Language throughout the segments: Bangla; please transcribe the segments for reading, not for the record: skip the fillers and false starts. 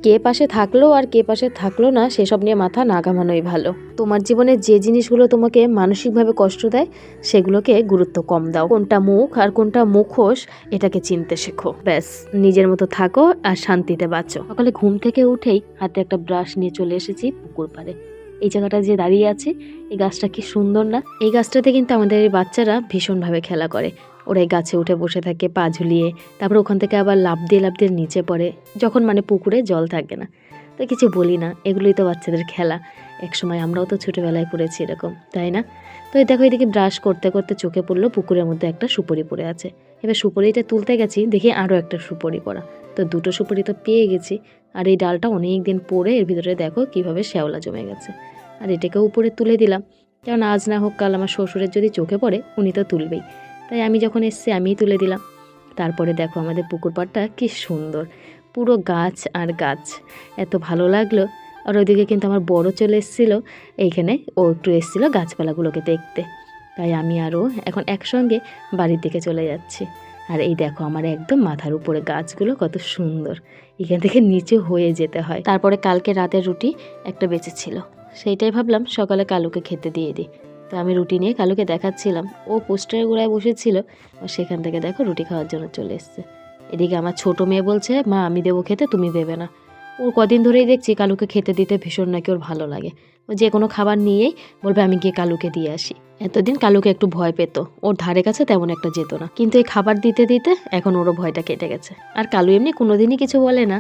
কে পাশে থাকলো আর কে পাশে থাকলো না সেসব নিয়ে মাথা না ঘামানোই ভালো। তোমার জীবনে যে জিনিসগুলো তোমাকে মানসিকভাবে কষ্ট দেয় সেগুলোকে গুরুত্ব কম দাও। কোনটা মুখ আর কোনটা মুখোশ এটাকে চিনতে শেখো। ব্যাস, নিজের মতো থাকো আর শান্তিতে বাঁচো। সকালে ঘুম থেকে উঠেই হাতে একটা ব্রাশ নিয়ে চলে এসেছি পুকুর পাড়ে। এই জায়গাটা যে দাঁড়িয়ে আছে, এই গাছটা কি সুন্দর না? এই গাছটাতে কিন্তু আমাদের এই বাচ্চারা ভীষণভাবে খেলা করে। ওরা এই গাছে উঠে বসে থাকে পা ঝুলিয়ে, তারপর ওখান থেকে আবার লাফ দিয়ে নিচে পড়ে, যখন মানে পুকুরে জল থাকে না। তো কিছু বলি না, এগুলোই তো বাচ্চাদের খেলা। একসময় আমরাও তো ছোটোবেলায় পড়েছি এরকম, তাই না? তো এই দেখো, এদিকে ব্রাশ করতে করতে চোখে পড়লো পুকুরের মধ্যে একটা সুপুরি পড়ে আছে। এবার সুপুরিটা তুলতে গেছি, দেখি আরও একটা সুপুরি পড়া। তো দুটো সুপুরি তো পেয়ে গেছি। আর এই ডালটা অনেক দিন পরে এর ভিতরে দেখো কিভাবে শ্যাওলা জমে গেছে। আর এটাকেও উপরে তুলে দিলাম, কারণ আজ না হোক কাল আমার শ্বশুরের যদি চোখে পড়ে উনি তো তুলবেই। তাই আমি যখন এসছি আমিই তুলে দিলাম। তারপরে দেখো আমাদের পুকুর পাড়টা কি সুন্দর, পুরো গাছ আর গাছ, এত ভালো লাগলো। আর ওইদিকে কিন্তু আমার বড় চলে এসেছিলো এইখানে, ও একটু এসেছিলো গাছপালাগুলোকে দেখতে। তাই আমি আরও এখন একসঙ্গে বাড়ির দিকে চলে যাচ্ছি। আর এই দেখো আমার একদম মাথার উপরে গাছগুলো কত সুন্দর, এখান থেকে নিচে হয়ে যেতে হয়। তারপরে কালকে রাতের রুটি একটা বেঁচেছিল, সেইটাই ভাবলাম সকালে কালুকে খেতে দিয়ে দিই। তো আমি রুটি নিয়ে কালুকে দেখাচ্ছিলাম, ও পোস্টারের গোড়ায় বসেছিল, আর সেখান থেকে দেখো রুটি খাওয়ার জন্য চলে এসছে। এদিকে আমার ছোট মেয়ে বলছে, মা আমি দেবো খেতে, তুমি দেবে না। ওর কদিন ধরেই দেখছি কালুকে খেতে দিতে ভীষণ নাকি ওর ভালো লাগে। ও যে কোনো খাবার নিয়েই বলবে আমি গিয়ে কালুকে দিয়ে আসি। এতদিন কালুকে একটু ভয় পেত, ওর ধারে কাছে তেমন একটা যেত না, কিন্তু এই খাবার দিতে দিতে এখন ওরও ভয়টা কেটে গেছে। আর কালু এমনি কোনোদিনই কিছু বলে না।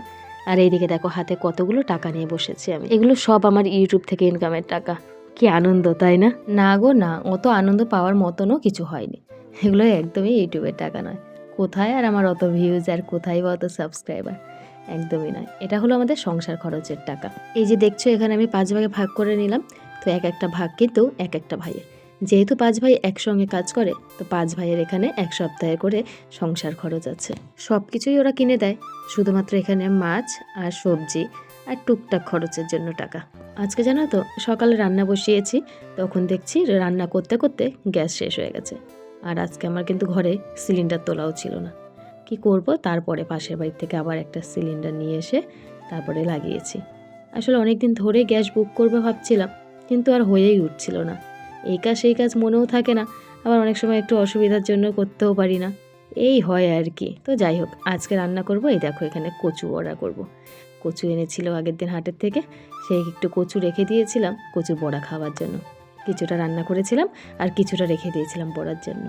আর এইদিকে দেখো হাতে কতগুলো টাকা নিয়ে বসেছি আমি, এগুলো সব আমার ইউটিউব থেকে ইনকামের টাকা। কি আনন্দ, তাই না? না গো না, অত আনন্দ পাওয়ার মতনও কিছু হয়নি। এগুলো একদমই ইউটিউবের টাকা নয়। কোথায় আর আমার অত ভিউজ আর কোথায় বা অত সাবস্ক্রাইবার, একদমই নয়। এটা হলো আমাদের সংসার খরচের টাকা। এই যে দেখছো এখানে আমি 5 ভাগে ভাগ করে নিলাম। তো এক একটা ভাগ কিন্তু এক একটা ভাইয়ের। যেহেতু 5 ভাই একসঙ্গে কাজ করে, তো 5 ভাইয়ের এখানে 1 সপ্তাহে করে সংসার খরচ আছে। সব কিছুই ওরা কিনে দেয়, শুধুমাত্র এখানে মাছ আর সবজি আর টুকটাক খরচের জন্য টাকা। আজকে জানো তো, সকালে রান্না বসিয়েছি, তখন দেখছি রান্না করতে করতে গ্যাস শেষ হয়ে গেছে। আর আজকে আমার কিন্তু ঘরে সিলিন্ডার তোলাও ছিল না। কি করব, তারপরে পাশের বাড়ি থেকে আবার একটা সিলিন্ডার নিয়ে এসে তারপরে লাগিয়েছি। আসলে অনেক দিন ধরে গ্যাস বুক করবো ভাবছিলাম, কিন্তু আর হয়েই উঠছিল না। এই কাজ সেই কাজ মনেও থাকে না, আবার অনেক সময় একটু অসুবিধার জন্য করতেও পারি না, এই হয় আর কি। তো যাই হোক, আজকে রান্না করব। এই দেখো এখানে কচু বড়া করব। কচু এনেছিল আগের দিন হাটের থেকে, সেই একটু কচু রেখে দিয়েছিলাম কচুর বড়া খাওয়ার জন্য। কিছুটা রান্না করেছিলাম আর কিছুটা রেখে দিয়েছিলাম বড়ার জন্য।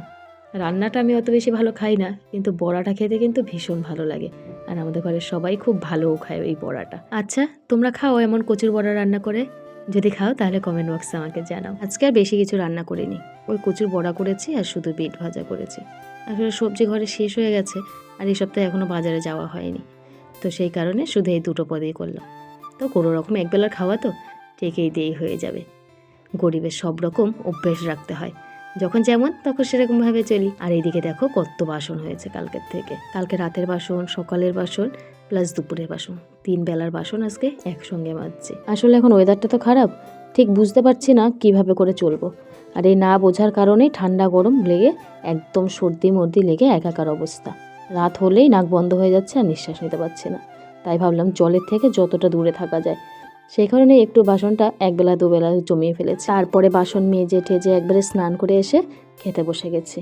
রান্নাটা আমি অত বেশি ভালো খাই না, কিন্তু বড়াটা খেতে কিন্তু ভীষণ ভালো লাগে। আর আমাদের ঘরের সবাই খুব ভালোও খায় এই বড়াটা। আচ্ছা, তোমরা খাও এমন কচুর বড়া রান্না করে? যদি খাও তাহলে কমেন্ট বক্সে আমাকে জানাও। আজকে আর বেশি কিছু রান্না করিনি, ওই কচুর বড়া করেছি আর শুধু বিট ভাজা করেছি। আসলে সবজি ঘরে শেষ হয়ে গেছে, আর এই সপ্তাহে এখনও বাজারে যাওয়া হয়নি, তো সেই কারণে শুধু এই দুটো পদেই করলাম। তো কোনো রকম একবেলার খাওয়া তো টেকেই দিয়েই হয়ে যাবে। গরিবের সব রকম অভ্যেস রাখতে হয়, যখন যেমন তখন সেরকমভাবে চলি। আর এইদিকে দেখো কত বাসন হয়েছে কালকের থেকে, কালকে রাতের বাসন, সকালের বাসন, প্লাস দুপুরের বাসন, 3 বেলার বাসন আজকে একসঙ্গে মাজছি। আসলে এখন ওয়েদারটা তো খারাপ, ঠিক বুঝতে পারছি না কিভাবে করে চলবো। আর এই না বোঝার কারণেই ঠান্ডা গরম লেগে একদম সর্দি মর্দি লেগে একাকার অবস্থা। রাত হলেই নাক বন্ধ হয়ে যাচ্ছে আর নিঃশ্বাস নিতে পারছি না। তাই ভাবলাম জলের থেকে যতটা দূরে থাকা যায়, সেই কারণে একটু বাসনটা একবেলা দুবেলা জমিয়ে ফেলেছি। তারপরে বাসন মেজে ঠেজে একবারে স্নান করে এসে খেতে বসে গেছি।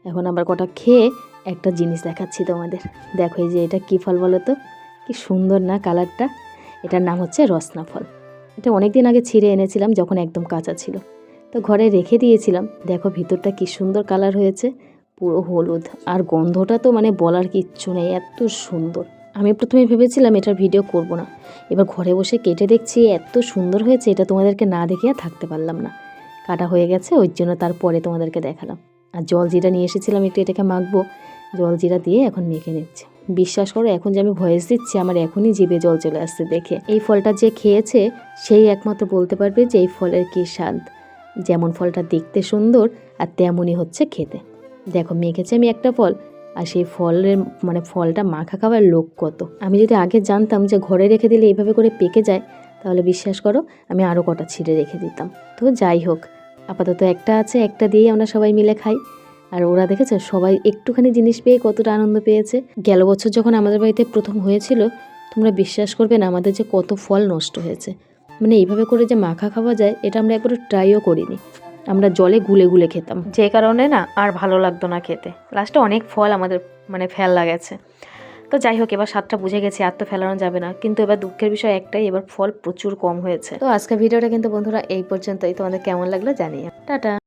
এখন আবার কটা খেয়ে একটা জিনিস দেখাচ্ছি তোমাদের। দেখো এই যে এটা কী ফল বলো তো, কি সুন্দর না কালারটা? এটার নাম হচ্ছে রসনা ফল। এটা অনেক দিন আগে ছিঁড়ে এনেছিলাম যখন একদম কাঁচা ছিল, তো ঘরে রেখে দিয়েছিলাম। দেখো ভিতরটা কি সুন্দর কালার হয়েছে, পুরো হলুদ। আর গন্ধটা তো মানে বলার কিচ্ছু নেই, এত সুন্দর। আমি প্রথমে ভেবেছিলাম এটার ভিডিও করব না, এবার ঘরে বসে কেটে দেখছি এত সুন্দর হয়েছে, এটা তোমাদেরকে না দেখে আর থাকতে পারলাম না। কাটা হয়ে গেছে ওই জন্য তারপরে তোমাদেরকে দেখালাম। আর জল জিরা নিয়ে এসেছিলাম, একটু এটাকে মাখবো, জল জিরা দিয়ে এখন মেখে নিচ্ছি। বিশ্বাস করো এখন যে আমি ভয়েস দিচ্ছি আমার এখনই জিভে জল চলে আসছে দেখে। এই ফলটা যে খেয়েছে সেই একমাত্র বলতে পারবে যে এই ফলের কী স্বাদ। যেমন ফলটা দেখতে সুন্দর আর তেমনই হচ্ছে খেতে। দেখো মেখেছি আমি একটা ফল, আর সেই ফলের মানে ফলটা মাখা খাওয়ার লোক কত। আমি যদি আগে জানতাম যে ঘরে রেখে দিলে এইভাবে করে পেকে যায়, তাহলে বিশ্বাস করো আমি আরও কটা ছিঁড়ে রেখে দিতাম। তো যাই হোক, আপাতত একটা আছে, একটা দিয়েই আমরা সবাই মিলে খাই। আর ওরা দেখেছো সবাই একটুখানি জিনিস পেয়ে কতটা আনন্দ পেয়েছে। গেল বছর যখন আমাদের বাড়িতে প্রথম হয়েছিল, তোমরা বিশ্বাস করবে না আমাদের যে কত ফল নষ্ট হয়েছে। মানে এইভাবে করে যে মাখা খাওয়া যায় এটা আমরা একবারও ট্রাইও করিনি। আমরা জলে গুলে গুলে খেতাম, যে কারণে না আর ভালো লাগতো না খেতে। লাস্টে অনেক ফল আমাদের মানে ফেলা গেছে। তো যাই হোক, এবার স্বাদটা বুঝে গেছি, আর তো ফেলানো যাবে না। কিন্তু এবার দুঃখের বিষয় একটাই, এবার ফল প্রচুর কম হয়েছে। তো আজকের ভিডিওটা কিন্তু বন্ধুরা এই পর্যন্তই। তোমাদের কেমন লাগলো জানিও। টাটা।